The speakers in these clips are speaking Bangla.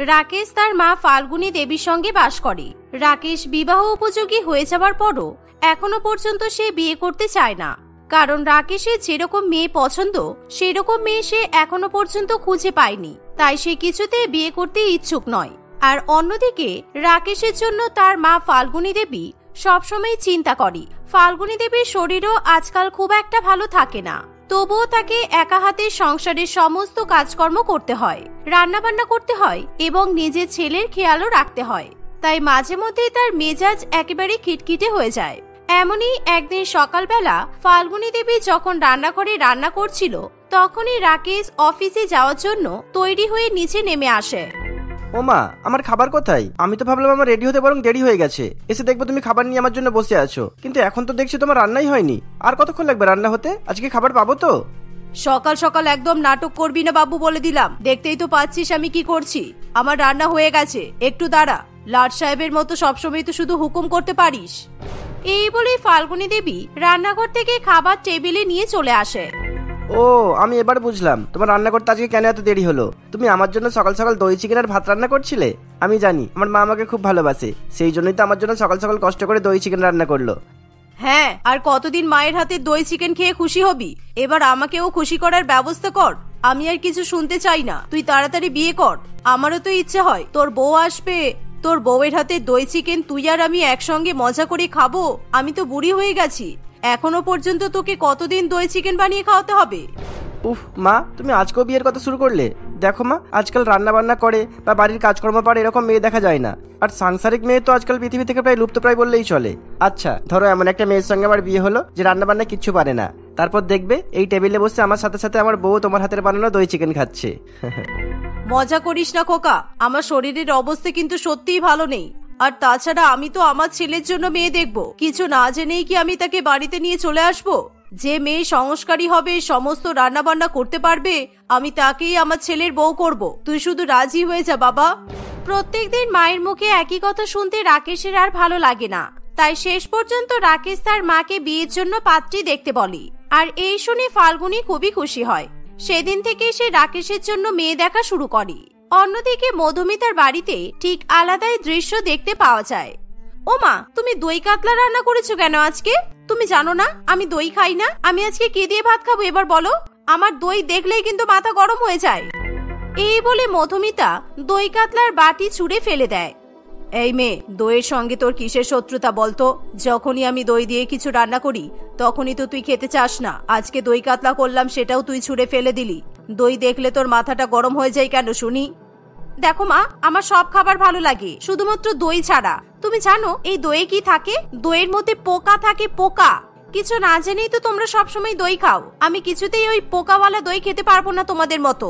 রাকেশ তার মা ফাল্গুনী দেবীর সঙ্গে বাস করে। রাকেশ বিবাহ উপযোগী হয়ে যাওয়ার পরও এখনো পর্যন্ত সে বিয়ে করতে চায় না, কারণ রাকেশের যেরকম মেয়ে পছন্দ সেরকম মেয়ে সে এখনো পর্যন্ত খুঁজে পায়নি, তাই সে কিছুতে বিয়ে করতে ইচ্ছুক নয়। আর অন্যদিকে রাকেশের জন্য তার মা ফাল্গুনী দেবী সবসময় চিন্তা করে। ফাল্গুনী দেবীর শরীরও আজকাল খুব একটা ভালো থাকে না, তবুও তাকে একা হাতে সংসারের সমস্ত কাজকর্ম করতে হয়, রান্নাবান্না করতে হয় এবং নিজের ছেলের খেয়ালও রাখতে হয়। তাই মাঝে মধ্যেই তার মেজাজ একেবারে খিটখিটে হয়ে যায়। এমনই একদিন সকালবেলা ফাল্গুনী দেবী যখন রান্নাঘরে রান্না করছিল, তখনই রাকেশ অফিসে যাওয়ার জন্য তৈরি হয়ে নিচে নেমে আসে। ও মা, আমার খাবার কোথায়? আমি তো ভাবলাম আমার রেডি হতে বরং দেরি হয়ে গেছে, এসে দেখবো তুমি খাবার নিয়ে আমার জন্য বসে আছো, কিন্তু এখন তো দেখছি তোমার রান্নাই হয়নি। আর কতক্ষণ লাগবে রান্না হতে? আজকে খাবার পাবো তো? সকাল সকাল একদম নাটক করবি না বাবু, বলে দিলাম। দেখতেই তো পাচ্ছিস আমি কি করছি। আমার রান্না হয়ে গেছে, একটু দাঁড়া। লাট সাহেবের মতো সবসময় তো শুধু হুকুম করতে পারিস। এই বলে ফাল্গুনী দেবী রান্নাঘর থেকে খাবার টেবিলে নিয়ে চলে আসে। ও, আমি এবার বুঝলাম তোমার রান্না করতে আজকে কেন এত দেরি হলো। তুমি আমার জন্য সকাল সকাল দই চিকেন আর ভাত রান্না করছিলে। আমি জানি আমার মা আমাকে খুব ভালোবাসে, সেই জন্যই তো আমার জন্য সকাল সকাল কষ্ট করে দই চিকেন রান্না করলো। হ্যাঁ, আর কতদিন মায়ের হাতে দই চিকেন খেয়ে খুশি হবি? এবার আমাকেও খুশি করার ব্যবস্থা কর। আমি আর কিছু শুনতে চাই না, তুই তাড়াতাড়ি বিয়ে কর। আমারও তো ইচ্ছে হয় তোর বউ আসবে, তোর বউয়ের হাতে দই চিকেন তুই আর আমি একসঙ্গে মজা করে খাবো। আমি তো বুড়ি হয়ে গেছি, এখনো পর্যন্ত তোকে কতদিন দই চিকেন বানিয়ে খাওয়াতে হবে? উফ মা, তুমি আজকেও বিয়ের কথা শুরু করলে? দেখো মা, আজকাল রান্না বান্না করে বা বাড়ির কাজকর্ম পারে এরকম মেয়ে দেখা যায় না। আর সাংসারিক মেয়ে তো আজকাল পৃথিবী থেকে প্রায় লুপ্ত প্রায় বললেই চলে। আচ্ছা ধরো এমন একটা মেয়ের সঙ্গে আমার বিয়ে হলো যে রান্না বান্না কিচ্ছু পারে না, তারপর দেখবে এই টেবিলে বসে আমার সাথে সাথে আমার বউ তোমার হাতের বানানো দই চিকেন খাচ্ছে। মজা করিস না খোকা, আমার শরীরের অবস্থা কিন্তু সত্যিই ভালো নেই। আর তাছাড়া আমি তো আমার ছেলের জন্য মেয়ে দেখবো, কিছু না জেনেই কি আমি তাকে বাড়িতে নিয়ে চলে আসবো? যে মেয়ে সংস্কারী হবে, সমস্ত রান্না বান্না করতে পারবে, আমি তাকেই আমার ছেলের বউ করব। তুই শুধু রাজি হয়ে যা বাবা। প্রত্যেকদিন মায়ের মুখে একই কথা শুনতে রাকেশের আর ভালো লাগে না, তাই শেষ পর্যন্ত রাকেশ তার মাকে বিয়ের জন্য পাত্রী দেখতে বলে। আর এই শুনে ফাল্গুনী খুবই খুশি হয়। সেদিন থেকে সে রাকেশের জন্য মেয়ে দেখা শুরু করে। অন্যদিকে মধুমিতার বাড়িতে ঠিক আলাদাই দৃশ্য দেখতে পাওয়া যায়। ওমা, তুমি দই কাতলা রান্না করেছো কেন আজকে? তুমি জানো না আমি দই খাই না? আমি আজকে কি দিয়ে ভাত খাবো এবার বলো? আমার দই দেখলেই কিন্তু মাথা গরম হয়ে যায়। এই বলে মধুমিতা দই কাতলার বাটি ছুঁড়ে ফেলে দেয়। এই মেয়ে, দইয়ের সঙ্গে তোর কিসের শত্রুতা বলতো? যখনই আমি দই দিয়ে কিছু রান্না করি তখনই তো তুই খেতে চাস না। আজকে দই কাতলা করলাম, সেটাও তুই ছুঁড়ে ফেলে দিলি। দই দেখলে তোর মাথাটা গরম হয়ে যায় কেন শুনি? দেখো মা, আমার সব খাবার ভালো লাগে, শুধুমাত্র দই ছাড়া। তুমি জানো এই দইয়ে কি থাকে? দইয়ের মধ্যে পোকা থাকে, পোকা। কিছু না জেনেই তো তোমরা সবসময় দই খাও। আমি কিছুতেই ওই পোকাওয়ালা দই খেতে পারবো না তোমাদের মতো।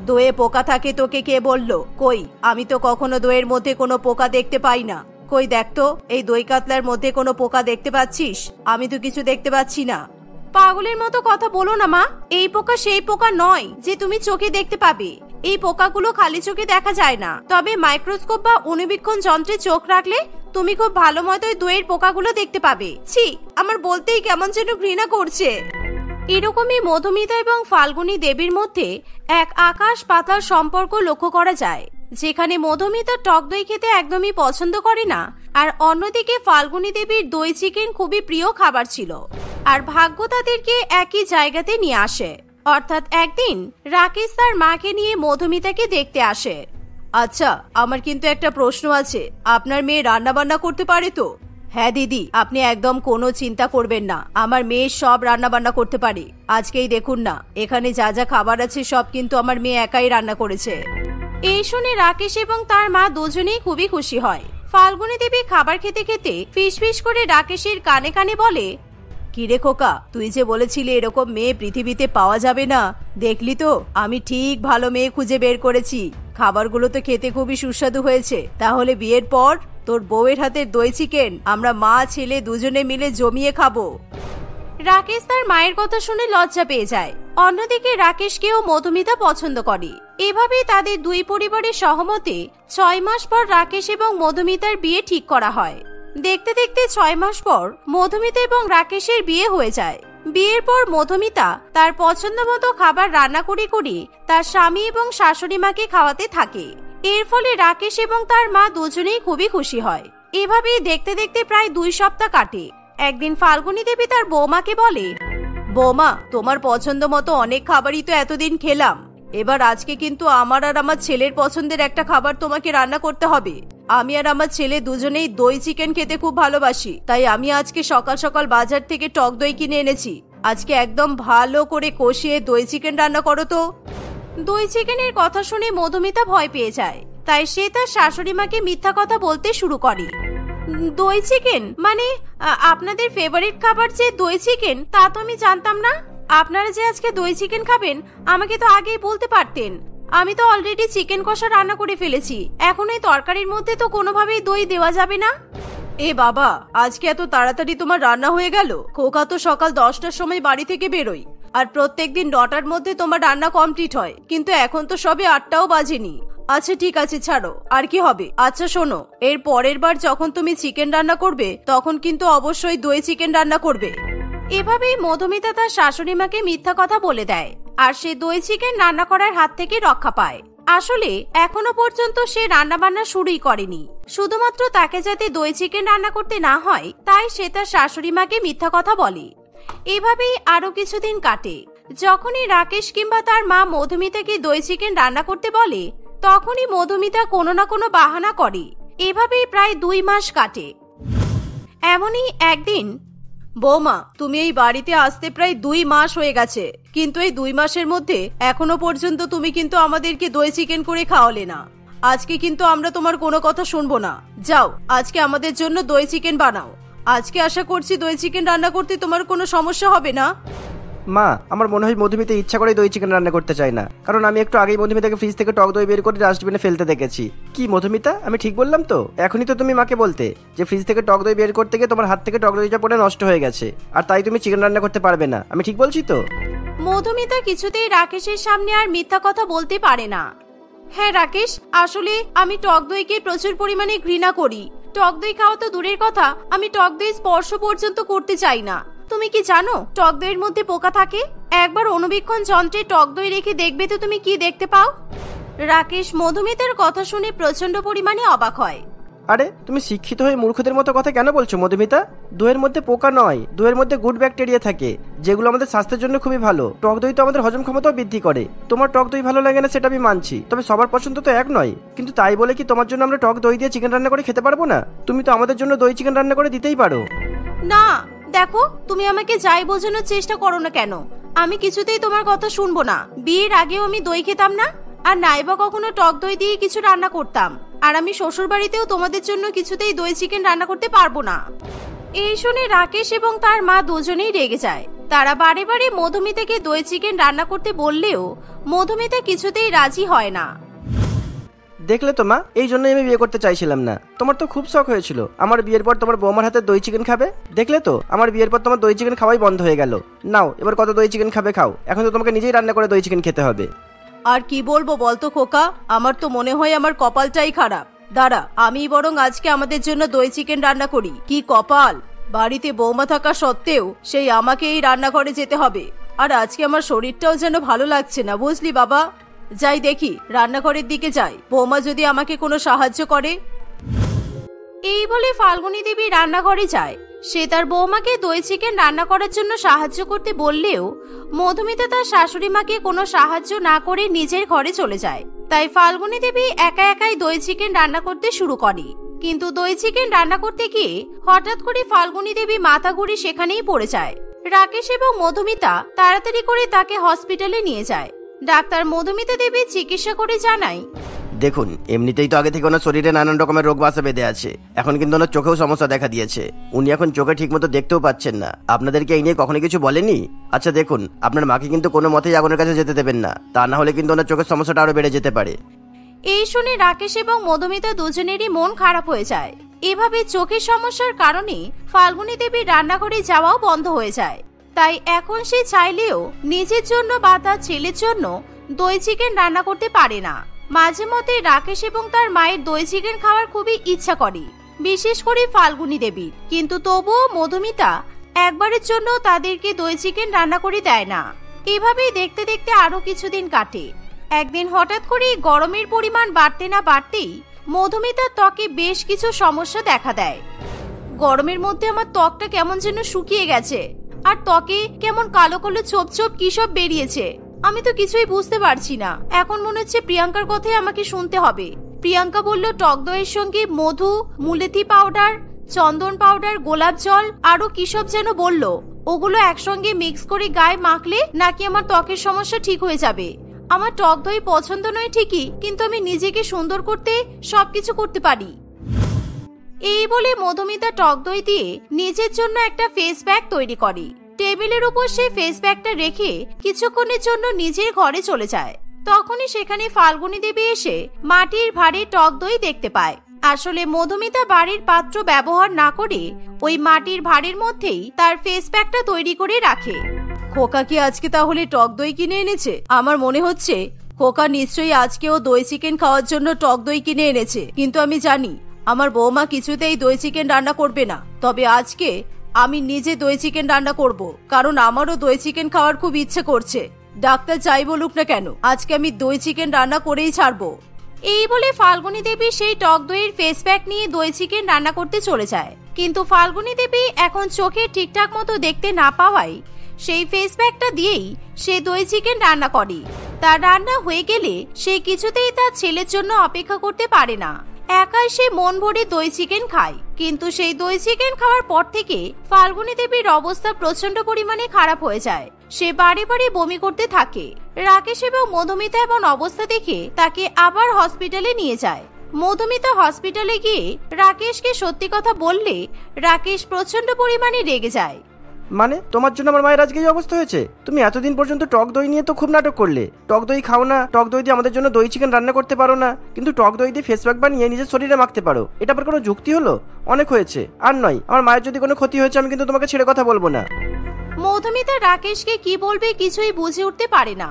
দইয়ে পোকা থাকে তোকে কে বললো? কই, আমি তো কখনো দইয়ের মধ্যে কোনো পোকা দেখতে পাই না। কই দেখতো, এই দই কাতলার মধ্যে কোনো পোকা দেখতে পাচ্ছিস? আমি তো কিছু দেখতে পাচ্ছি না। পাগলের মতো কথা বলো না মা, এই পোকা সেই পোকা নয় যে তুমি চোখে দেখতে পাবে। এই পোকাগুলো খালি চোখে দেখা যায় না, তবে মাইক্রোস্কোপ বা অণুবীক্ষণ যন্ত্রে চোখ রাখলে তুমি খুব ভালো মতোই দইয়ের পোকাগুলো দেখতে পাবে। ছি, আমার বলতেই কেমন যেন ঘৃণা করছে। এরকমই মধুমিতা এবং ফাল্গুনী দেবীর মধ্যে এক আকাশ পাতাল সম্পর্ক লক্ষ্য করা যায়, যেখানে মধুমিতা টক দই খেতে একদমই পছন্দ করে না, আর অন্যদিকে ফাল্গুনী দেবীর দই চিকেন খুবই প্রিয় খাবার ছিল। আর ভাগ্য তাদেরকে একই জায়গাতে নিয়ে আসে। অর্থাৎ একদিন রাকেশ তার মাকে নিয়ে মধুমিতাকে দেখতে আসে। আচ্ছা, আমার কিন্তু একটা প্রশ্ন আছে, আপনার মেয়ে রান্না বান্না করতে পারে তো? হ্যাঁ দিদি, আপনি একদম কোনো চিন্তা করবেন না, আমার মেয়ে সব রান্না বান্না করতে পারে। আজকেই দেখুন না, এখানে যা যা খাবার আছে সব কিন্তু আমার মেয়ে একাই রান্না করেছে। এই শুনে রাকেশ এবং তার মা দুজনেই খুবই খুশি হয়। ফাল্গুনী দেবী খাবার খেতে খেতে ফিসফিস করে রাকেশের কানে কানে বলে, কিরে খোকা, তুই যে বলেছিলি এরকম মেয়ে পৃথিবীতে পাওয়া যাবে না, দেখলি তো আমি ঠিক ভালো মেয়ে খুঁজে বের করেছি। খাবারগুলো তো খেতে খুবই সুস্বাদু হয়েছে। তাহলে বিয়ের পর তোর বউয়ের হাতের দই চিকেন আমরা মা ছেলে দুজনে মিলে জমিয়ে খাবো। রাকেশ তার মায়ের কথা শুনে লজ্জা পেয়ে যায়। অন্যদিকে রাকেশকেও মধুমিতা পছন্দ করে। এভাবেই তাদের দুই পরিবারের সহমতে 6 মাস পর রাকেশ এবং মধুমিতার বিয়ে ঠিক করা হয়। দেখতে দেখতে 6 মাস পর মধুমিতা এবং রাকেশের বিয়ে হয়ে যায়। বিয়ের পর মধুমিতা তার পছন্দ মতো খাবার রান্না করে তার স্বামী এবং শাশুড়ি মাকে খাওয়াতে থাকে। এর ফলে রাকেশ এবং তার মা দুজনেই খুবই খুশি হয়। এভাবেই দেখতে দেখতে প্রায় 2 সপ্তাহ কাটে। একদিন ফাল্গুনী দেবী তার বৌমাকে বলে, বৌমা, তোমার পছন্দ মতো অনেক খাবারই তো এতদিন খেলাম, এবার আজকে কিন্তু আমার আর আমার ছেলের পছন্দের একটা খাবার তোমাকে রান্না করতে হবে। আমি আর আমার ছেলে দুজনেই দই চিকেন খেতে খুব ভালোবাসি, তাই আমি আজকে সকাল সকাল বাজার থেকে টক দই কিনে এনেছি। আজকে একদম ভালো করে কষিয়ে দই চিকেন রান্না করো তো। দই চিকেনের কথা শুনে মধুমিতা ভয় পেয়ে যায়, তাই সে তার শাশুড়ি মাকে মিথ্যা কথা বলতে শুরু করে। দই চিকেন মানে আপনাদের ফেভারিট খাবার যে দই চিকেন, তা তো আমি জানতাম না। আপনারা যে আজকে দই চিকেন খাবেন আমাকে তো আগেই বলতে পারতেন। আমি তো অলরেডি চিকেন কষা রান্না করে ফেলেছি, এখন এই তরকারির মধ্যে তো কোনোভাবেই দই দেওয়া যাবে না। এ বাবা, আজকে এত তাড়াতাড়ি তোমার রান্না হয়ে গেল? খোকা তো সকাল 10টার সময় বাড়ি থেকে বেরোয়, আর প্রত্যেকদিন 9টার মধ্যে তোমার রান্না কমপ্লিট হয়, কিন্তু এখন তো সবে 8টাও বাজেনি। আচ্ছা ঠিক আছে, ছাড়ো, আর কি হবে। আচ্ছা শোনো, এর পরের বার যখন তুমি চিকেন রান্না করবে তখন কিন্তু অবশ্যই দই চিকেন রান্না করবে। এভাবেই মধুমিতা তার শাশুড়ি মাকে মিথ্যা কথা বলে দেয়, আর সে দই চিকেন রান্না করার হাত থেকে রক্ষা পায়। আসলে এখনো পর্যন্ত সে রান্না বান্না শুরুই করেনি, শুধুমাত্র তাকে যাতে দই চিকেন রান্না করতে না হয় তাই সে তার শাশুড়ি মাকে মিথ্যা কথা বলে। এভাবেই আরো কিছুদিন কাটে। যখনই রাকেশ কিংবা তার মা মধুমিতাকে দই চিকেন রান্না করতে বলে তখনই মধুমিতা কোনো না কোনো বাহানা করে। এভাবেই প্রায় 2 মাস কাটে। এমনই একদিন, বৌমা, তুমি এই বাড়িতে আসতে প্রায় 2 মাস হয়ে গেছে, কিন্তু এই 2 মাসের মধ্যে এখনো পর্যন্ত তুমি কিন্তু আমাদেরকে দই চিকেন করে খাওয়ালে না। আজকে কিন্তু আমরা তোমার কোনো কথা শুনবো না। যাও, আজকে আমাদের জন্য দই চিকেন বানাও। আজকে আশা করছি দই চিকেন রান্না করতে তোমার কোনো সমস্যা হবে না। মা, আমার মনে হয় মধুমিতা ইচ্ছা করে দই চিকেন রান্না করতে চায় না, কারণ আমি একটু আগেই মধুমিতাকে ফ্রিজ থেকে টক দই বের করে ডাস্টবিনে ফেলতে দেখেছি। কি মধুমিতা, আমি ঠিক বললাম তো? এখনই তো তুমি মাকে বলতে যে ফ্রিজ থেকে টক দই বের করতে গিয়ে তোমার হাত থেকে টক দইটা পড়ে নষ্ট হয়ে গেছে, আর তাই তুমি চিকেন রান্না করতে পারবে না। আমি ঠিক বলছি তো? মধুমিতা কিছুতেই রাকেশের সামনে আর মিথ্যা কথা বলতে পারে না। হ্যাঁ রাকেশ, আসলে আমি টক দইকে প্রচুর পরিমাণে ঘৃণা করি। টক দই খাওয়া তো দূরের কথা, আমি টক দই স্পর্শ পর্যন্ত করতে চাই না। তুমি কি জানো টক দইয়ের মধ্যে পোকা থাকে? একবার অনুবীক্ষণ যন্ত্রে টক দই রেখে দেখবে তো তুমি কি দেখতে পাও। রাকেশ মধুমিতার কথা শুনে প্রচন্ড পরিমাণে অবাক হয়। আরে, তুমি শিক্ষিত হয়ে মূর্খদের মতো কথা কেন বলছো মধুমিতা? দইয়ের মধ্যে পোকা নয়, দইয়ের মধ্যে গুড ব্যাকটেরিয়া থাকে, যেগুলো আমাদের স্বাস্থ্যের জন্য খুবই ভালো। টক দই তো আমাদের হজম ক্ষমতাও বৃদ্ধি করে। তোমার টক দই ভালো লাগে না সেটা আমি মানছি, তবে সবার পছন্দ তো এক নয়। কিন্তু তাই বলে কি তোমার জন্য আমরা টক দই দিয়ে চিকেন রান্না করে খেতে পারবো না? তুমি তো আমাদের জন্য দই চিকেন রান্না করে দিতেই পারো। না, দেখো, তুমি আমাকে যাই বোঝানোর চেষ্টা করো না কেন, আমি কিছুতেই তোমার কথা শুনবো না। বিয়ের আগেও আমি দই খেতাম না, আর নাইবা কখনো টক দই দিয়ে কিছু রান্না করতাম, আর আমি শ্বশুর বাড়িতেও তোমাদের জন্য কিছুতেই দই চিকেন রান্না করতে পারবো না। এই শুনে রাকেশ এবং তার মা দুজনেই রেগে যায়। তারা বারে বারে মধুমিতাকে দই চিকেন রান্না করতে বললেও মধুমিতা কিছুতেই রাজি হয় না। দেখলে তো মা, এই জন্যই আমি বিয়ে করতে চাইছিলাম না। তোমার তো খুব শখ হয়েছিল আমার বিয়ের পর তোমার বৌমার হাতে দই চিকেন খাবে। দেখলে তো, আমার বিয়ের পর তোমার দই চিকেন খাওয়াই বন্ধ হয়ে গেল। নাও, এবার কত দই চিকেন খাবে খাও, এখন তো তোমাকে নিজেই রান্না করে দই চিকেন খেতে হবে। আর কি বলবো বলতো খোকা, আমার তো মনে হয় আমার কপালটাই খারাপ। দাঁড়া, আমি বরং আজকে আমাদের জন্য দই চিকেন রান্না করি। কি কপাল, বাড়িতে বৌমা থাকা সত্ত্বেও সেই আমাকে এই রান্নাঘরে যেতে হবে। আর আজকে আমার শরীরটাও যেন ভালো লাগছে না, বুঝলি বাবা। যাই দেখি, রান্নাঘরের দিকে যাই, বৌমা যদি আমাকে কোনো সাহায্য করে। এই বলে ফাল্গুনী দেবী রান্নাঘরে যায়। সে তার বৌমাকে দই চিকেন রান্না করার জন্য সাহায্য করতে বললেও মধুমিতা তার শাশুড়ি মাকে কোনো সাহায্য না করে নিজের ঘরে চলে যায়। তাই ফাল্গুনী দেবী একা একাই দই চিকেন রান্না করতে শুরু করে। কিন্তু দই চিকেন রান্না করতে গিয়ে হঠাৎ করে ফাল্গুনী দেবী মাথা ঘুরে সেখানেই পড়ে যায়। রাকেশ এবং মধুমিতা তাড়াতাড়ি করে তাকে হসপিটালে নিয়ে যায়। ডাক্তার মধুমিতা দেবী চিকিৎসা করে জানায়, দেখুন, এমনিতেই তো আগে থেকে ওনার শরীরে নানান রকমের রোগ বাসা বেঁধে আছে, এখন কিন্তু ওনার চোখেও সমস্যা দেখা দিয়েছে। উনি এখন চোখে ঠিক মতো দেখতেও পাচ্ছেন না। আপনাদেরকে এই নিয়ে কখনো কিছু বলেনি? আচ্ছা দেখুন, আপনার মাকে কিন্তু কোনো মতেই আগুনের কাছে যেতে দেবেন না, তা না হলে কিন্তু ওনার চোখের সমস্যাটা আরো বেড়ে যেতে পারে। এই শুনে রাকেশ এবং মধুমিতা দুজনেরই মন খারাপ হয়ে যায়। এভাবে চোখের সমস্যার কারণে ফাল্গুনী দেবীর রান্নাঘরে যাওয়াও বন্ধ হয়ে যায়। তাই এখন সে চাইলেও নিজের জন্য বা তার ছেলের জন্য দই চিকেন রান্না করতে পারে না। মাঝে মধ্যে রাকেশ এবং তার মায়ের দই চিকেন খাওয়ার খুবই ইচ্ছা করে, বিশেষ করে ফাল্গুনী দেবীর। কিন্তু তবুও মধুমিতা একবারের জন্য তাদেরকে দই চিকেন রান্না করে দেয় না। এভাবেই দেখতে দেখতে আরো কিছুদিন কাটে। একদিন হঠাৎ করে গরমের পরিমাণ বাড়তে না বাড়তেই মধুমিতার ত্বকে বেশ কিছু সমস্যা দেখা দেয়। গরমের মধ্যে আমার ত্বকটা কেমন যেন শুকিয়ে গেছে, আর ত্বকে কেমন কালো কালো ছোপ ছোপ কি সব বেরিয়েছে। আমি তো কিছুই বুঝতে পারছি না। এখন মনে হচ্ছে প্রিয়াঙ্কার কথাই আমাকে শুনতে হবে। প্রিয়াঙ্কা বলল টক দইয়ের সঙ্গে মধু, মুলেথি পাউডার, চন্দন পাউডার, গোলাপ জল আরো কি সব যেন বলল, ওগুলো একসঙ্গে মিক্স করে গায়ে মাখলে নাকি আমার ত্বকের সমস্যা ঠিক হয়ে যাবে। আমার টক দই পছন্দ নয় ঠিকই, কিন্তু আমি নিজেকে সুন্দর করতে সবকিছু করতে পারি। এই বলে মধুমিতা টক দই দিয়ে নিজের জন্য একটা ফেস প্যাক তৈরি করে। টেবিলের উপর সেই ফেস প্যাকটা রেখে কিছুক্ষণের জন্য নিজের ঘরে চলে যায়। তখনই সেখানে ফাল্গুনী দেবী এসে মাটির ভাঁড়ে টক দই দেখতে পায়। আসলে মধুমিতা বাড়ির পাত্র ব্যবহার না করে ওই মাটির ভাঁড়ের মধ্যেই তার ফেস প্যাকটা তৈরি করে রাখে। খোকা কি আজকে তাহলে টক দই কিনে এনেছে? আমার মনে হচ্ছে খোকা নিশ্চয়ই আজকেও দই চিকেন খাওয়ার জন্য টক দই কিনে এনেছে। কিন্তু আমি জানি আমার বৌমা কিছুতেই দই চিকেন রান্না করবে না। তবে আজকে আমি নিজে দই চিকেন রান্না করব, কারণ আমারও দই চিকেন খাওয়ার খুব ইচ্ছে করছে। ডাক্তার যাই বলুক না কেন, আজকে আমি দই চিকেন রান্না করেই ছাড়বো। এই বলে ফাল্গুনী দেবী সেই টক দইয়ের ফেস প্যাক নিয়ে দই চিকেন রান্না করতে চলে যায়। কিন্তু ফাল্গুনী দেবী এখন চোখে ঠিকঠাক মতো দেখতে না পাওয়ায় সেই ফেস প্যাকটা দিয়েই সে দই চিকেন রান্না করে। তার রান্না হয়ে গেলে সে কিছুতেই তার ছেলের জন্য অপেক্ষা করতে পারে না। একাই সে মন ভরে দই চিকেন খায়। কিন্তু সেই দই চিকেন খাওয়ার পর থেকে ফাল্গুনী দেবীর অবস্থা প্রচন্ড পরিমাণে খারাপ হয়ে যায়। সে বারে বারে বমি করতে থাকে। রাকেশ এবং মধুমিতা এমন অবস্থা দেখে তাকে আবার হসপিটালে নিয়ে যায়। মধুমিতা হসপিটালে গিয়ে রাকেশকে সত্যি কথা বললে রাকেশ প্রচন্ড পরিমাণে রেগে যায়। মানে তোমার জন্য আমার মায়ের আজকে এই অবস্থা হয়েছে? তুমি এতদিন পর্যন্ত টক দই নিয়ে তো খুব নাটক করলে। টক দই খাও না, টক দই দিয়ে আমাদের জন্য দই চিকেন রান্না করতে পারো না, কিন্তু টক দই দিয়ে ফেস প্যাক বানিয়ে নিজের শরীরে মাখতে পারো। এটা আবার কোনো যুক্তি হলো? অনেক হয়েছে, আর নয়। আমার মায়ের যদি কোনো ক্ষতি হয়েছে আমি কিন্তু তোমাকে ছেড়ে কথা বলবো না। মধুমিতা রাকেশকে কি বলবে কিছুই বুঝে উঠতে পারে না।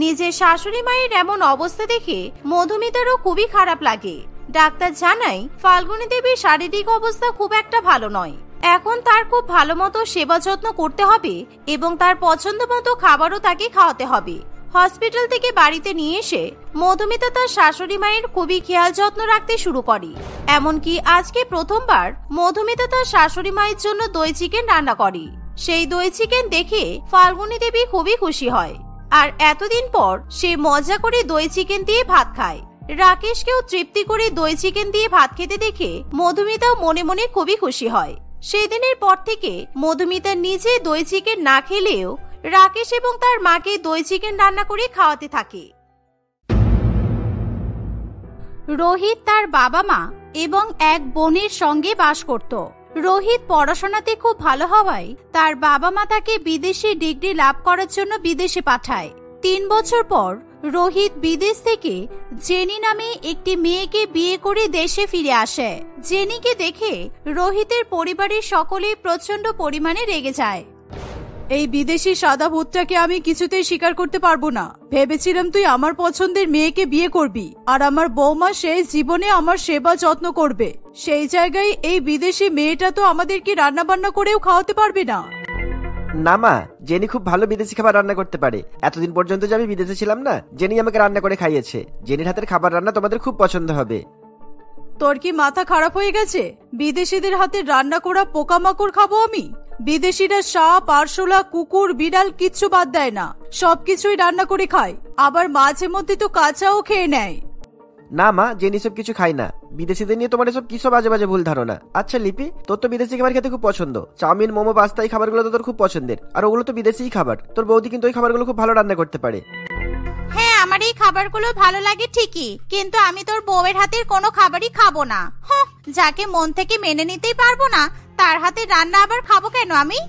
নিজের শাশুড়ি মায়ের এমন অবস্থা দেখে মধুমিতারও খুবই খারাপ লাগে। ডাক্তার জানায় ফাল্গুনী দেবীর শারীরিক অবস্থা খুব একটা ভালো নয়। এখন তার খুব ভালো মতো সেবা যত্ন করতে হবে এবং তার পছন্দ মতো খাবারও তাকে খাওয়াতে হবে। হসপিটাল থেকে বাড়িতে নিয়ে এসে মধুমিতা তার শাশুড়ি মায়ের খুবই খেয়াল যত্ন রাখতে শুরু করে। এমনকি আজকে প্রথমবার মধুমিতা তার শাশুড়ি মায়ের জন্য দই চিকেন রান্না করে। সেই দই চিকেন দেখে ফাল্গুনী দেবী খুবই খুশি হয়, আর এতদিন পর সে মজা করে দই চিকেন দিয়ে ভাত খায়। রাকেশকেও তৃপ্তি করে দই চিকেন দিয়ে ভাত খেতে দেখে মধুমিতাও মনে মনে খুবই খুশি হয়। সেদিনের পর থেকে মধুমিতা নিজে দই চিকেন না খেলেও রাকেশ এবং তার মাকে দই চিকেন রান্না করে খাওয়াতে থাকে। রোহিত তার বাবা মা এবং এক বোনের সঙ্গে বাস করত। রোহিত পড়াশোনাতে খুব ভালো হওয়ায় তার বাবা মা তাকে বিদেশি ডিগ্রি লাভ করার জন্য বিদেশে পাঠায়। 3 বছর পর রোহিত বিদেশ থেকে জেনি নামে একটি মেয়েকে বিয়ে করে দেশে ফিরে আসে। জেনিকে দেখে রোহিতের পরিবারের সকলেই প্রচন্ড পরিমাণে রেগে যায়। এই বিদেশি সাদা ভূতটাকে আমি কিছুতেই স্বীকার করতে পারবো না। ভেবেছিলাম তুই আমার পছন্দের মেয়েকে বিয়ে করবি, আর আমার বৌমা সেই জীবনে আমার সেবা যত্ন করবে। সেই জায়গায় এই বিদেশি মেয়েটা তো আমাদেরকে রান্না বান্না করেও খাওয়াতে পারবে না। না মা, জেনি খুব ভালো বিদেশি খাবার রান্না করতে পারে। এতদিন পর্যন্ত যে আমি বিদেশে ছিলাম না, জেনি আমাকে রান্না করে খাইয়েছে। জেনির হাতের খাবার রান্না তোমাদের খুব পছন্দ হবে। তোর কি মাথা খারাপ হয়ে গেছে? বিদেশিদের হাতে রান্না করা পোকামাকড় খাবো আমি? বিদেশিরা সাপ, আরশোলা, কুকুর, বিড়াল কিচ্ছু বাদ দেয় না, সবকিছুই রান্না করে খায়। আবার মাঝে মধ্যে তো কাঁচাও খেয়ে নেয়। না মা, জেনি সব কিছু খাই না। বিদেশিদের নিয়ে তোমার এসব কিসব বাজে বাজে ভুল ধারণা। আচ্ছা লিপি, তোর তো বিদেশি খাবার খেতে খুব পছন্দ। চাউমিন, মোমো, পাস্তা এই খাবারগুলো তো তোর খুব পছন্দের, আর ওগুলো তো বিদেশি খাবার। তোর বৌদি কিন্তু ওই খাবারগুলো খুব ভালো রান্না করতে পারে। হ্যাঁ, আমার এই খাবারগুলো ভালো লাগে ঠিকই, কিন্তু আমি তোর বউয়ের হাতের কোনো খাবারই খাবো না। যাকে মন থেকে মেনে নিতেই পারবো না, তার হাতে রান্না আবার খাবো কেন আমি?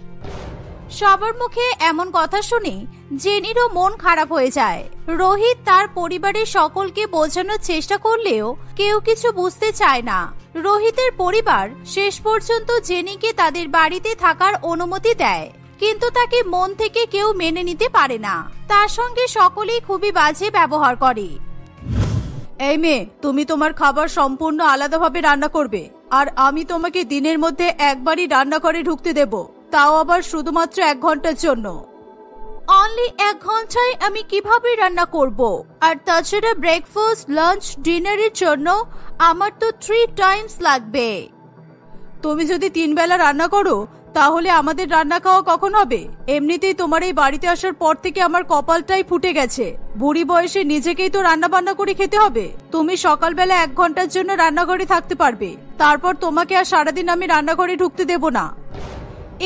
সবার মুখে এমন কথা শুনে জেনিরও মন খারাপ হয়ে যায়। রোহিত তার পরিবারের সকলকে বোঝানোর চেষ্টা করলেও কেউ কিছু বুঝতে চায় না। রোহিতের পরিবার শেষ পর্যন্ত জেনিকে তাদের বাড়িতে থাকার অনুমতি দেয়, কিন্তু তাকে মন থেকে কেউ মেনে নিতে পারে না। তার সঙ্গে সকলেই খুবই বাজে ব্যবহার করে। এই মেয়ে, তুমি তোমার খাবার সম্পূর্ণ আলাদাভাবে রান্না করবে, আর আমি তোমাকে দিনের মধ্যে একবারই রান্নাঘরে ঢুকতে দেব, তাও আবার শুধুমাত্র 1 ঘন্টার জন্য। অনলি 1 ঘন্টায় আমি কিভাবে রান্না করব? আর তাছাড়া ব্রেকফাস্ট, লাঞ্চ, ডিনারের জন্য আমার তো 3 টাইমস লাগবে। তুমি যদি 3 বেলা রান্না করো তাহলে আমাদের রান্না খাওয়া কখন হবে? এমনিতেই তোমার এই বাড়িতে আসার পর থেকে আমার কপালটাই ফুটে গেছে। বুড়ি বয়সে নিজেকেই তো রান্না বান্না করে খেতে হবে। তুমি সকালবেলা 1 ঘন্টার জন্য রান্নাঘরে থাকতে পারবে, তারপর তোমাকে আর সারাদিন আমি রান্নাঘরে ঢুকতে দেব না।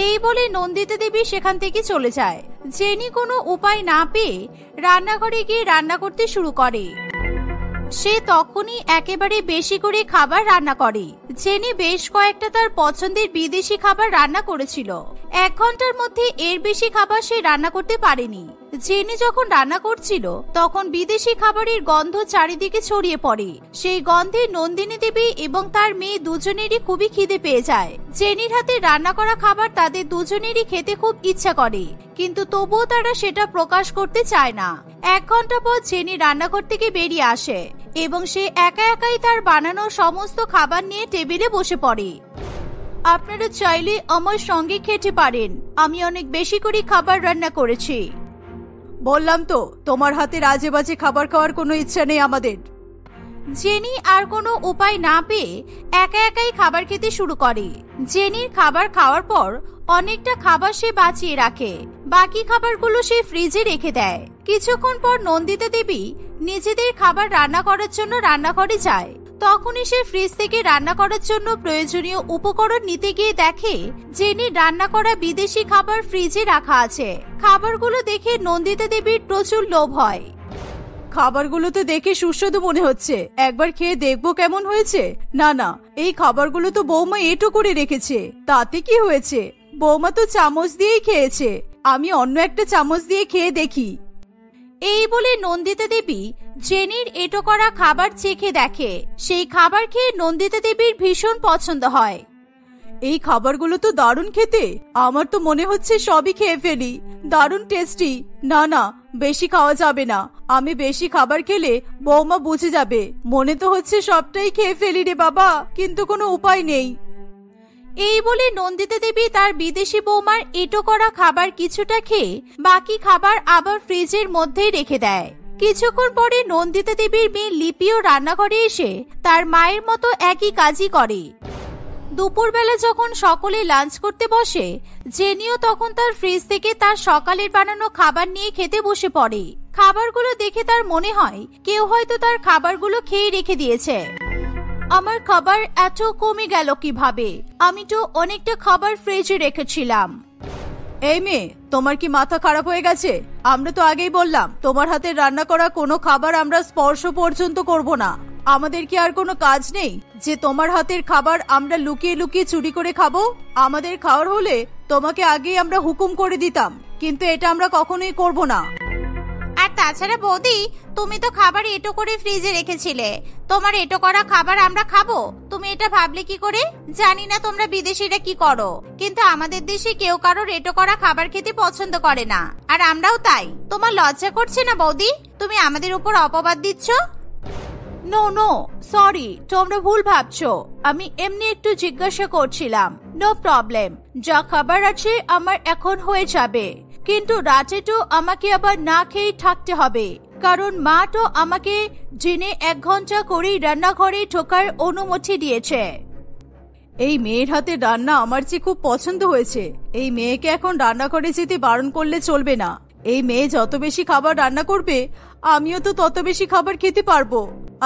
এই বলে নন্দিতা দেবী সেখান থেকে চলে যায়। জেনি কোনো উপায় না পেয়ে রান্নাঘরে গিয়ে রান্না করতে শুরু করে। সে তখনই একেবারে বেশি করে খাবার রান্না করে। জেনি বেশ কয়েকটা তার পছন্দের বিদেশি খাবার রান্না করেছিল। 1 ঘন্টার মধ্যে এর বেশি খাবার সে রান্না করতে পারেনি। জেনি যখন রান্না করছিল তখন বিদেশি খাবারের গন্ধ চারিদিকে ছড়িয়ে পড়ে। সেই গন্ধে নন্দিনী দেবী এবং তার মেয়ে দুজনেরই খুবই খিদে পেয়ে যায়। জেনির হাতে রান্না করা খাবার তাদের দুজনেরই খেতে খুব ইচ্ছা করে, কিন্তু তবুও তারা সেটা প্রকাশ করতে চায় না। 1 ঘন্টা পর জেনি রান্নাঘর থেকে বেরিয়ে আসে এবং সে একা একাই তার বানানো সমস্ত খাবার নিয়ে টেবিলে বসে পড়ে। আপনারা চাইলে আমার সঙ্গে খেতে পারেন, আমি অনেক বেশি করে খাবার রান্না করেছি। বললাম তো তোমার হাতের আজে বাজে খাবার খাওয়ার কোনো ইচ্ছা নেই আমাদের। জেনি আর কোনো উপায় না পেয়ে একা একাই খাবার খেতে শুরু করে। জেনির খাবার খাওয়ার পর অনেকটা খাবার সে বাঁচিয়ে রাখে, বাকি খাবারগুলো সে ফ্রিজে রেখে দেয়। কিছুক্ষণ পর নন্দিতা দেবী নিজেদের খাবার রান্না করার জন্য রান্নাঘরে যায়। তখনই সে ফ্রিজ থেকে রান্না করার জন্য প্রয়োজনীয় উপকরণ নিতে গিয়ে দেখে জেনির রান্না করা বিদেশি খাবার ফ্রিজে রাখা আছে। খাবারগুলো দেখে নন্দিতা দেবীর প্রচুর লোভ হয়। খাবারগুলো তো দেখে সুস্বাদু মনে হচ্ছে, একবার খেয়ে দেখবো কেমন হয়েছে। না না, এই খাবারগুলো তো বৌমা এঁটো করে রেখেছে, তাতে কি হয়েছে? বৌমা তো চামচ দিয়েই খেয়েছে, আমি অন্য একটা চামচ দিয়ে খেয়ে দেখি। এই বলে নন্দিতা দেবী জেনির এঁটো করা খাবার চেখে দেখে। সেই খাবার খেয়ে নন্দিতা দেবীর ভীষণ পছন্দ হয়। এই খাবারগুলো তো দারুণ খেতে, আমার তো মনে হচ্ছে সবই খেয়ে ফেলি, দারুণ টেস্টি। না না, বেশি খাওয়া যাবে না, আমি বেশি খাবার খেলে বৌমা বুঝে যাবে। মনে তো হচ্ছে সবটাই খেয়ে ফেলি রে বাবা, কিন্তু কোনো উপায় নেই। এই বলে নন্দিতা দেবী তার বিদেশি বৌমার এঁটো করা খাবার কিছুটা খেয়ে বাকি খাবার আবার ফ্রিজের মধ্যেই রেখে দেয়। কিছুক্ষণ পরে নন্দিতা দেবীর মেয়ে লিপিও রান্নাঘরে এসে তার মায়ের মতো একই কাজই করে। দুপুরবেলা যখন সকলে লাঞ্চ করতে বসে, জেনিও তখন তার ফ্রিজ থেকে তার সকালের বানানো খাবার নিয়ে খেতে বসে পড়ে। খাবারগুলো দেখে তার মনে হয় কেউ হয়তো তার খাবারগুলো খেয়ে রেখে দিয়েছে। আমার খাবার এত কমে গেল কিভাবে? আমি তো অনেকটা খাবার ফ্রিজে রেখেছিলাম। এই মেয়ে, তোমার কি মাথা খারাপ হয়ে গেছে? আমরা তো আগেই বললাম তোমার হাতে রান্না করা কোনো খাবার আমরা স্পর্শ পর্যন্ত করব না। আমাদের কি আর কোনো কাজ নেই যে তোমার হাতের খাবার আমরা লুকিয়ে লুকিয়ে চুরি করে খাবো? আমাদের খাওয়ার হলে তোমাকে আগেই আমরা হুকুম করে দিতাম, কিন্তু এটা আমরা কখনোই করব না। আর তাছাড়া বৌদি, তুমি তো খাবার এঁটো করে ফ্রিজে রেখেছিলে, তোমার এঁটো করা খাবার আমরা খাবো? তুমি এটা ভাবলে কি করে? জানি না তোমরা বিদেশিরা কি করো, কিন্তু আমাদের দেশে কেউ কারোর এঁটো করা খাবার খেতে পছন্দ করে না, আর আমরাও তাই। তোমার লজ্জা করছে না বৌদি? তুমি আমাদের উপর অপবাদ দিচ্ছ। নো নো, সরি, তোমরা ভুল ভাবছো। আমি এমনি একটু জিজ্ঞাসা করছিলাম। নো প্রবলেম, যা খাবার আছে আমার এখন হয়ে যাবে, কিন্তু রাতে তো আমাকে আবার না খেয়ে থাকতে হবে, কারণ মা তো আমাকে দিনে 1 ঘন্টা করেই রান্নাঘরে ঢোকার অনুমতি দিয়েছে। এই মেয়ের হাতে রান্না আমার যে খুব পছন্দ হয়েছে। এই মেয়েকে এখন রান্নাঘরে যেতে বারণ করলে চলবে না। এই মেয়ে যত বেশি খাবার রান্না করবে আমিও তো তত বেশি খাবার খেতে পারবো।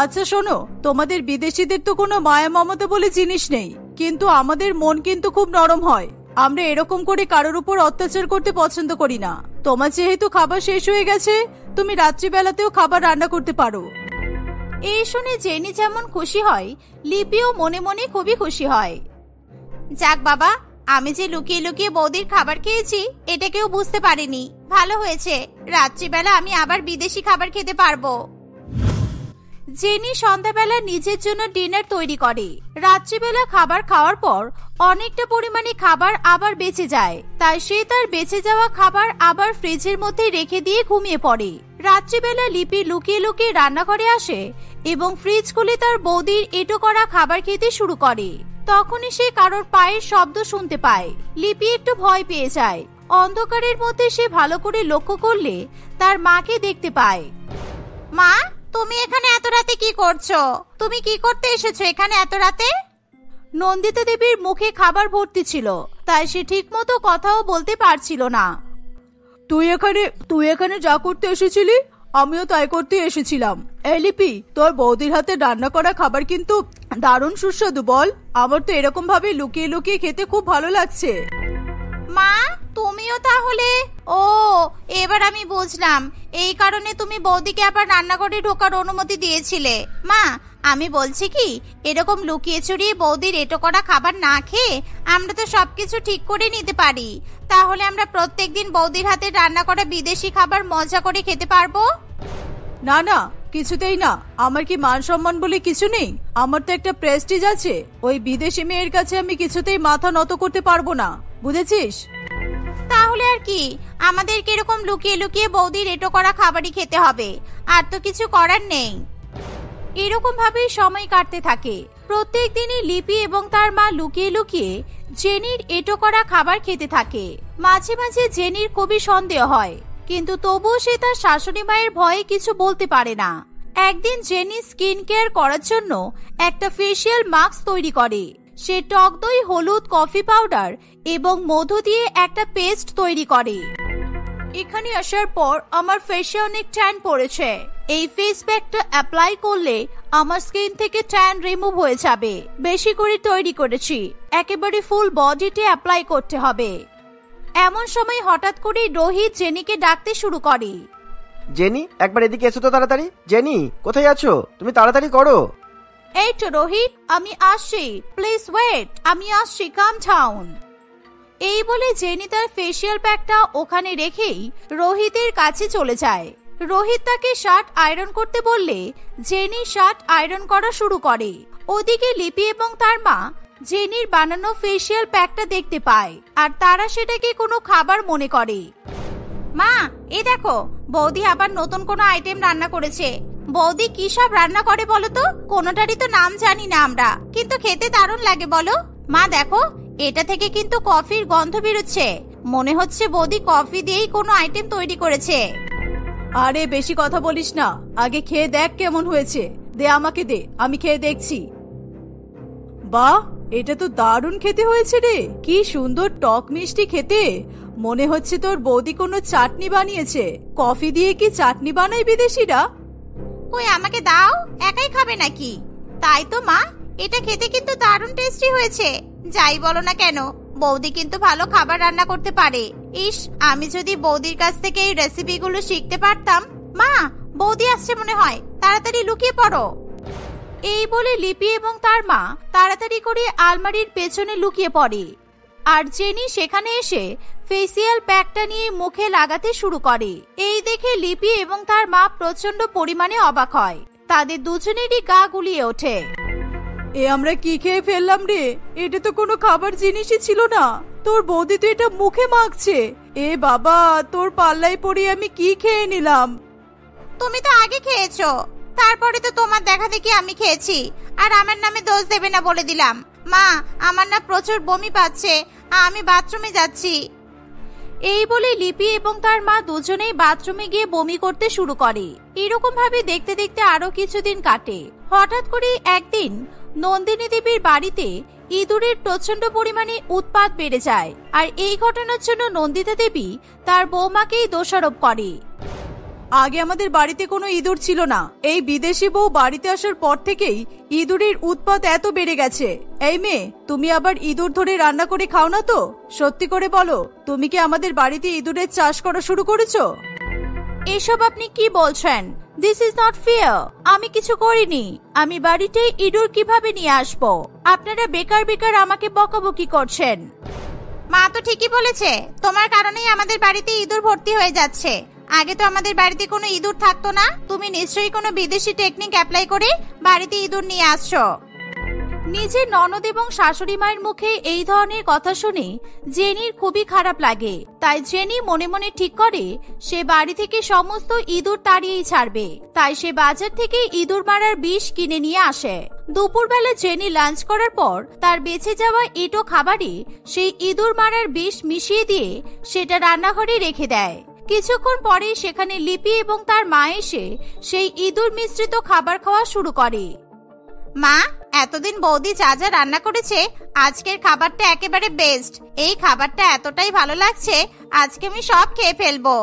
আচ্ছা শোনো, তোমাদের বিদেশিদের তো কোনো মায়া মমতা বলে জিনিস নেই, কিন্তু আমাদের মন কিন্তু খুব নরম হয়। আমরা এরকম করে কারোর উপর অত্যাচার করতে পছন্দ করি না। তোমার যেহেতু খাবার শেষ হয়ে গেছে, তুমি রাত্রিবেলাতেও খাবার রান্না করতে পারো। এই শুনে জেনি যেমন খুশি হয়, লিপিও মনে মনে খুবই খুশি হয়। যাক বাবা, আমি যে লুকিয়ে লুকিয়ে বৌদির খাবার খেয়েছি এটা কেউ বুঝতে পারেনি, ভালো হয়েছে। রাত্রিবেলা আমি আবার বিদেশি খাবার খেতে পারবো। জেনি সন্ধ্যাবেলা নিজের জন্য ডিনার তৈরি করে। রাত্রিবেলা খাবার খাওয়ার পর অনেকটা পরিমাণে খাবার আবার বেঁচে যায়, তাই সে তার বেঁচে যাওয়া খাবার আবার ফ্রিজের মধ্যে রেখে দিয়ে ঘুমিয়ে পড়ে। রাত্রিবেলা লিপি লুকিয়ে লুকিয়ে রান্নাঘরে আসে এবং ফ্রিজ খুলে তার বৌদির এঁটো করা খাবার খেতে শুরু করে। তখনই সে কারোর পায়ের শব্দ শুনতে পায়। লিপি একটু ভয় পেয়ে যায়। অন্ধকারের মধ্যে সে ভালো করে লক্ষ্য করলে তার মাকে দেখতে পায়। মা, তুমি এখানে এত রাতে কি করছো? তুমি কি করতে এসেছো এখানে এত রাতে? নন্দিতা দেবীর মুখে খাবার ভর্তি ছিল, তাই সে ঠিকমতো কথাও বলতে পারছিল না। তুই এখানে যা করতে এসেছিলি আমিও তাই করতে এসেছিলাম। এই লিপি, তোর বৌদির হাতে রান্না করা খাবার কিন্তু দারুণ সুস্বাদু। বল, আমার তো এরকম ভাবে লুকিয়ে লুকিয়ে খেতে খুব ভালো লাগছে। মা, তুমিও তাহলে? ও, এবার আমি বুঝলাম এই কারণে তুমি বৌদিকে আবার রান্নাঘরে ঢোকার অনুমতি দিয়েছিলে। মা, আমি বলছি কি, এরকম লুকিয়ে চুরিয়ে বৌদির এটো করা খাবার না খেয়ে আমরা তো সবকিছু ঠিক করে নিতে পারি। তাহলে আমরা প্রত্যেকদিন বৌদির হাতে রান্না করা বিদেশি খাবার মজা করে খেতে পারবো। না না, কিছুতেই না। আমার কি মান সম্মান বলে কিছু নেই? আমার তো একটা প্রেস্টিজ আছে। ওই বিদেশি মেয়ের কাছে আমি কিছুতেই মাথা নত করতে পারবো না, বুঝেছিস? তাহলে আর কি, আমাদের কিরকম লুকিয়ে লুকিয়ে বৌদির এটো করা খাবারই খেতে হবে, আর তো কিছু করার নেই। এরকম ভাবেই সময় কাটতে থাকে। প্রত্যেক দিনই লিপি এবং তার মা লুকিয়ে লুকিয়ে জেনির এটো করা খাবার খেতে থাকে। মাঝে মাঝে জেনির খুবই সন্দেহ হয়, কিন্তু তবুও সে তার শাশুড়ি মায়ের ভয়ে কিছু বলতে পারে না। একদিন জেনি স্কিন কেয়ার করার জন্য একটা ফেসিয়াল মাস্ক তৈরি করে। সে টক দই, হলুদ, কফি পাউডার এবং মধু দিয়ে একটা পেস্ট তৈরি করে। এখানে আসার পর আমার ফেসে অনেক ট্যান পড়েছে। এই ফেস প্যাকটা অ্যাপ্লাই করলে আমার স্কিন থেকে ট্যান রিমুভ হয়ে যাবে। বেশি করে তৈরি করেছি, একেবারে ফুল বডিতে অ্যাপ্লাই করতে হবে। এমন সময় হঠাৎ করে রোহিত জেনিকে ডাকতে শুরু করে। জেনি, একবার এদিকে এসো তো তাড়াতাড়ি। জেনি, কোথায় আছো? তুমি তাড়াতাড়ি করো। এই তো রোহিত, আমি আসছি, প্লিজ ওয়েট, আমি আসছি, কাম ডাউন। এই বলে জেনি তার ফেসিয়াল প্যাকটা ওখানে রেখেই রোহিতের কাছে চলে যায়। রোহিত তাকে শার্ট আয়রন করতে বললে জেনি শার্ট আয়রন করা শুরু করে। ওদিকে লিপি এবং তার মা জেনির বানানো ফেসিয়াল প্যাকটা দেখতে পায়, আর তারা সেটাকে কোনো খাবার মনে করে। মা, এই দেখো, বৌদি আবার নতুন কোনো আইটেম রান্না করেছে। বৌদি কি সব রান্না করে বলো তো? কোনোটারই তো নাম জানি না আমরা, কিন্তু খেতে দারুণ লাগে। বলো মা, দেখো, এটা থেকে কিন্তু কফির গন্ধ বেরোচ্ছে। মনে হচ্ছে বৌদি কফি দিয়েই কোনো আইটেম তৈরি করেছে। আরে বেশি কথা বলিস না, আগে খেয়ে দেখ কেমন হয়েছে। দে আমাকে দে, আমি খেয়ে দেখছি। বাহ, এটা তো দারুণ খেতে হয়েছে রে। কি সুন্দর টক মিষ্টি খেতে। মনে হচ্ছে তোর বৌদি কোনো চাটনি বানিয়েছে। কফি দিয়ে কি চাটনি বানায় বিদেশিরা? ওই আমাকে দাও, একাই খাবে নাকি? তাই তো মা, এটা খেতে কিন্তু দারুণ টেস্টি হয়েছে। যাই বলো না কেন, বৌদি কিন্তু ভালো খাবার রান্না করতে পারে। ইস, আমি যদি বৌদির কাছ থেকে এই রেসিপিগুলো শিখতে পারতাম। মা, বৌদি আসছে মনে হয়, তাড়াতাড়ি লুকিয়ে পড়ো। এই বলে লিপি এবং তার মা তাড়াতাড়ি করে আলমারির পেছনে লুকিয়ে পড়ে। আর জেনি সেখানে এসে ফেসিয়াল প্যাকটা নিয়ে মুখে লাগাতে শুরু করে। এই দেখে লিপি এবং তার মা প্রচন্ড পরিমাণে অবাক হয়। তাদের দুজনেরই গা গুলিয়ে ওঠে। এ আমরা কি খেয়ে ফেললাম রে? এটা তো কোনো খাবার জিনিসই ছিল না। তোর বৌদি তো এটা মুখে মাখছে। এ বাবা, তোর পাল্লায় পড়ে আমি কি খেয়ে নিলাম। তুমি তো আগে খেয়েছো, তারপরে তো তোমার দেখা দেখি আমি খেয়েছি, আর আমার নামে দোষ দেবে না বলে দিলাম। মা, আমার না প্রচুর বমি পাচ্ছে, আমি বাথরুমে যাচ্ছি। এই বলে লিপি এবং তার মা দুজনেই বাথরুমে গিয়ে বমি করতে শুরু করে। এরকম ভাবে দেখতে দেখতে আরো কিছুদিন কাটে। হঠাৎ করে একদিন নন্দিনী দেবীর বাড়িতে ইঁদুরের প্রচন্ড পরিমাণে উৎপাত বেড়ে যায়, আর এই ঘটনার জন্য নন্দিতা দেবী তার বৌমাকেই দোষারোপ করে। আগে আমাদের বাড়িতে কোনো ইঁদুর ছিল না। এই বিদেশি বউ বাড়িতে আসার পর থেকেই ইঁদুরের উৎপাত এত বেড়ে গেছে। এই মেয়ে, তুমি আবার ইঁদুর ধরে রান্না করে খাও না তো? সত্যি করে বলো, তুমি কি আমাদের বাড়িতে ইঁদুরের চাষ করা শুরু করেছো? এসব আপনি কি বলছেন? This is not fair. আমি কিছু করিনি। আমি বাড়িতে ইঁদুর কিভাবে নিয়ে আসবো? আপনারা বেকার বেকার আমাকে বকাবকি করছেন। মা তো ঠিকই বলেছে, তোমার কারণেই আমাদের বাড়িতে ইঁদুর ভর্তি হয়ে যাচ্ছে। আগে তো আমাদের বাড়িতে কোনো ইঁদুর থাকতো না। তুমি নিশ্চয়ই কোনো বিদেশি টেকনিক অ্যাপ্লাই করে বাড়িতে ইঁদুর নিয়ে আসছো। নিজের ননদ এবং শাশুড়ি মায়ের মুখে এই ধরনের কথা শুনে জেনির খুবই খারাপ লাগে। তাই জেনি মনে মনে ঠিক করে সে বাড়ি থেকে সমস্ত ইঁদুর তাড়িয়েই ছাড়বে। তাই সে বাজার থেকে ইঁদুর মারার বিষ কিনে নিয়ে আসে। দুপুরবেলা জেনি লাঞ্চ করার পর তার বেঁচে যাওয়া এঁটো খাবারে সেই ইঁদুর মারার বিষ মিশিয়ে দিয়ে সেটা রান্নাঘরে রেখে দেয়। কিছুক্ষণ পরে সেখানে লিপি এবং তার মা এসে সেই ইঁদুর মিশ্রিত খাবার খাওয়া শুরু করে। মা, এতদিন বৌদি যা যা রান্না করেছে আজকের খাবারটা একেবারে বেস্ট। এই খাবারটা এতটাই ভালো লাগছে, আজকে আমি সব খেয়ে ফেলবো।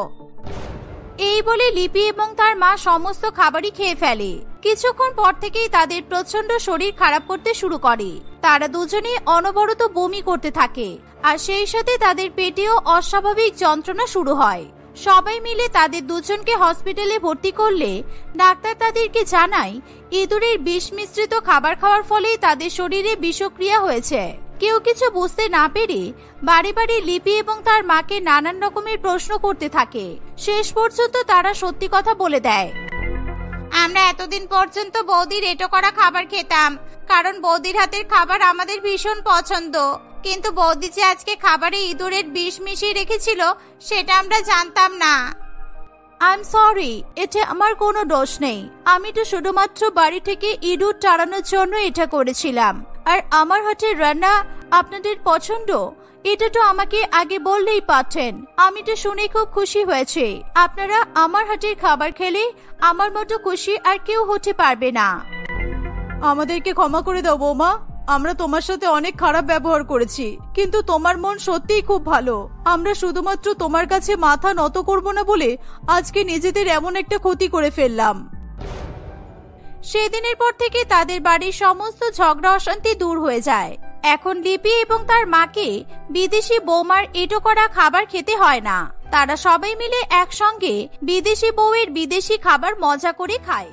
এই বলে লিপি এবং তার মা সমস্ত খাবারই খেয়ে ফেলে। কিছুক্ষণ পর থেকেই তাদের প্রচন্ড শরীর খারাপ করতে শুরু করে। তারা দুজনে অনবরত বমি করতে থাকে আর সেই সাথে তাদের পেটেও অস্বাভাবিক যন্ত্রণা শুরু হয়। সবাই মিলে তাদের দুজনকে হসপিটালে ভর্তি করলে ডাক্তার তাদেরকে জানায় ইঁদুরের বিষ মিশ্রিত খাবার খাওয়ার ফলে তাদের শরীরে বিষক্রিয়া হয়েছে। কেউ কিছু বুঝতে না পেরে বাড়ি বাড়ি লিপি এবং তার মাকে নানান রকমের প্রশ্ন করতে থাকে। শেষ পর্যন্ত তারা সত্যি কথা বলে দেয়। আমরা এতদিন পর্যন্ত বৌদির এঁটো করা খাবার খেতাম, কারণ বৌদির হাতের খাবার আমাদের ভীষণ পছন্দ। কিন্তু বৌদি যে আজকে খাবারে ইঁদুরের বিষ মিশিয়ে রেখেছিল সেটা আমরা জানতাম না। আই এম সরি, এটা আমার কোনো দোষ নেই। আমি তো শুধুমাত্র বাড়ি থেকে ইঁদুর তাড়ানোর জন্য এটা করেছিলাম। আর আমার হাতের রান্না আপনাদের পছন্দ, এটা তো আমাকে আগে বললেই পারতেন। আমি তো শুনে খুব খুশি হয়েছে। আপনারা আমার হাতের খাবার খেলে আমার মতো খুশি আর কেউ হতে পারবে না। আমাদেরকে ক্ষমা করে দাও বৌমা, আমরা তোমার সাথে অনেক খারাপ ব্যবহার করেছি, কিন্তু তোমার মন সত্যিই খুব ভালো। আমরা শুধুমাত্র তোমার কাছে মাথা নত করব না বলে আজকে নিজেদের এমন একটা ক্ষতি করে ফেললাম। সেদিনের পর থেকে তাদের বাড়ির সমস্ত ঝগড়া অশান্তি দূর হয়ে যায়। এখন লিপি এবং তার মাকে বিদেশি বৌমার এঁটো করা খাবার খেতে হয় না। তারা সবাই মিলে একসঙ্গে বিদেশি বউয়ের বিদেশি খাবার মজা করে খায়।